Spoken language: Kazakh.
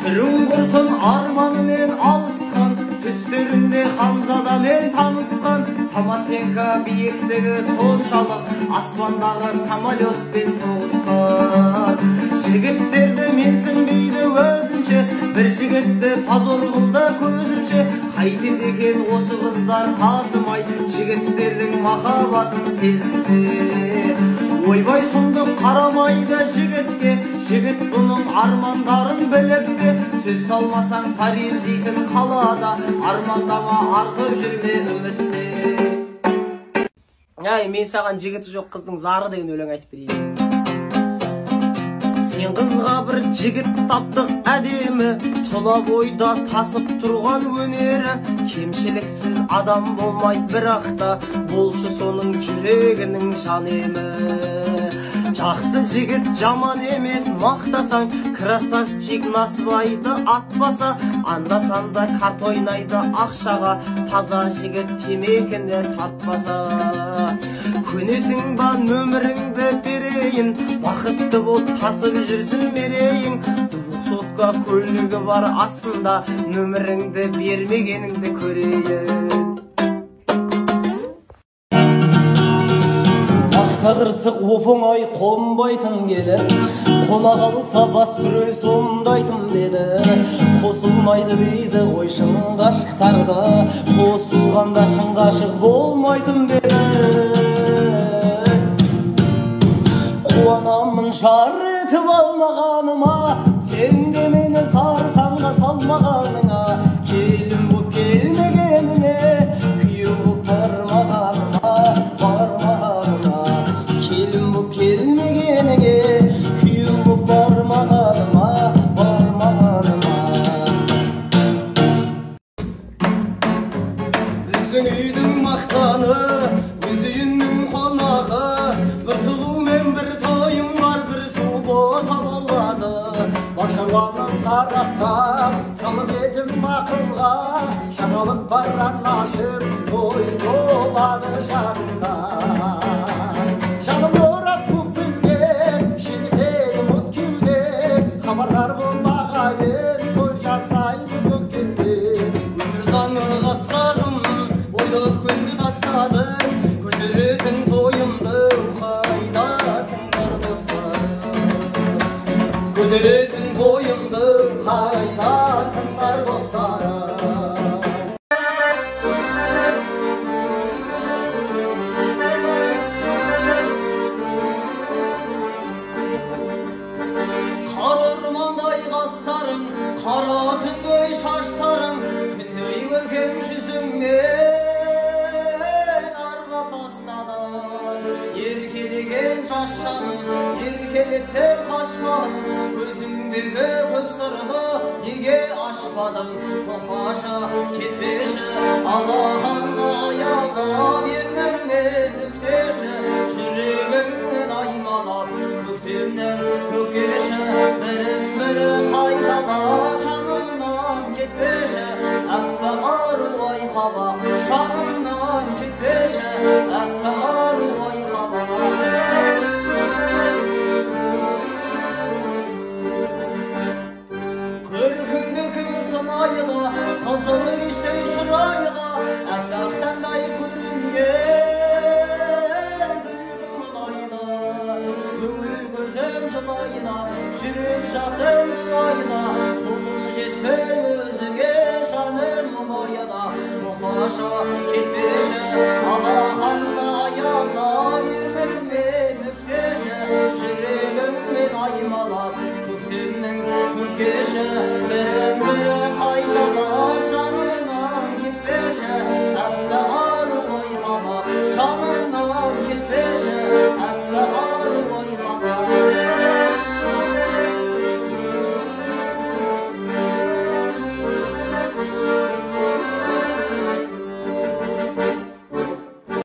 Türün kursun armanымен alысқан, түстерінде Ханзадамен танысқан. Саматенко биіктігі соншалық, аспандағы самолетпен соғысқан. Жігіттерді менсінбейді өзінше, бір жігітті позор қылды көзімше. Қайтеді екен осы қыздар тасымай, жігіттердің махаббатын сезінсе. Ойбай сұмдық қарамайды жігітке, жігіт бұның армандарын біліп пе. Сөз салмасаң Париж дейтін қалада, армандама арқып жүрме үмітте. Мен саған жігіті жоқ қыздың зары деген өлең айтып берейін. Сен қызға бір жігіт таптық әдемі, тұла бойда тасып тұрған өнері. Кемшіліксіз адам болмай бірақта, болшы соның жүрегінің жан емі. Жақсы жігіт жаман емес, мақтасаң, красавчик насыбайды атпаса, анда-санда карт ойнайды ақшаға, таза жігіт темекіні тартпаса. Көнесің ба нөміріңді берейін, бақытты болып тасып жүрсін мерейін. Сотқа көлігі бар астында, нөміріңді бермегеніңді көрейін. Қырсық оп-оңай қонбайтын келер, қона қалса бас күрел сомдайтын деді. Қосылмайды дейді ғой шын ғашықтарда, қосылғанда шын ғашық болмайтын деді. Қуанамын жар етіп алмағаныма, сен де мені сарсаңға салмағаныңа. Келін боп келмегеніне, күйеу боп бармағаныма, бармағаныма. Келін боп келмегеніңе, күйеу боп бармағаныма, бармағаныма. Біздің үйдің мақтаны, өз үйінің қонағы. Бір сұлумен бір тойым бар, бір су бота болады. Бар шаруаны сарапқа, салып едім ақылға. Шамалық бар анашым, ой болады жанында. Жаным орап көкпілге, шелетейім от кеуде. Хабардар болмағайын, той жасайды көккенде. Өмір заңы қасқағым, ойлық күнді тастадым. Көтеретін тойымды қайдасыңдар достарым. Көтеретін тойымды қайдасыңдар достарым. Қара түндей шаштарың, күндей көркем жүзіңмен арғап тастадың. Еркелеген жас жаным, еркелетсең қашпадың. Көзіңдегі көп сырды неге ашпадың? Тоқпашы, кетпеші, Аллахан аялап, ерніңнен өкпеші. Жүрегіңнен аймалап, көктемнен көкеші. Бірін-бірі қайталап, жанымнан кетпеші. Әппақ ару айқаба, жанымнан кетпеші. Әппақ ару айқаба. Көркіңді кім сынайды, қызыл кештей шырайды. Әппақ таңдай көрінген күлкім ұнайды. Көңіл көзім жылайды, жүрек жасым айда. Құлым жетпей өзіңе жаным мұңайда. Тоқпашы, кетпеші, Аллаханды аялап, ерніңмен өкпеші. Жүрегіңмен аймалап, көктемнің көкеші.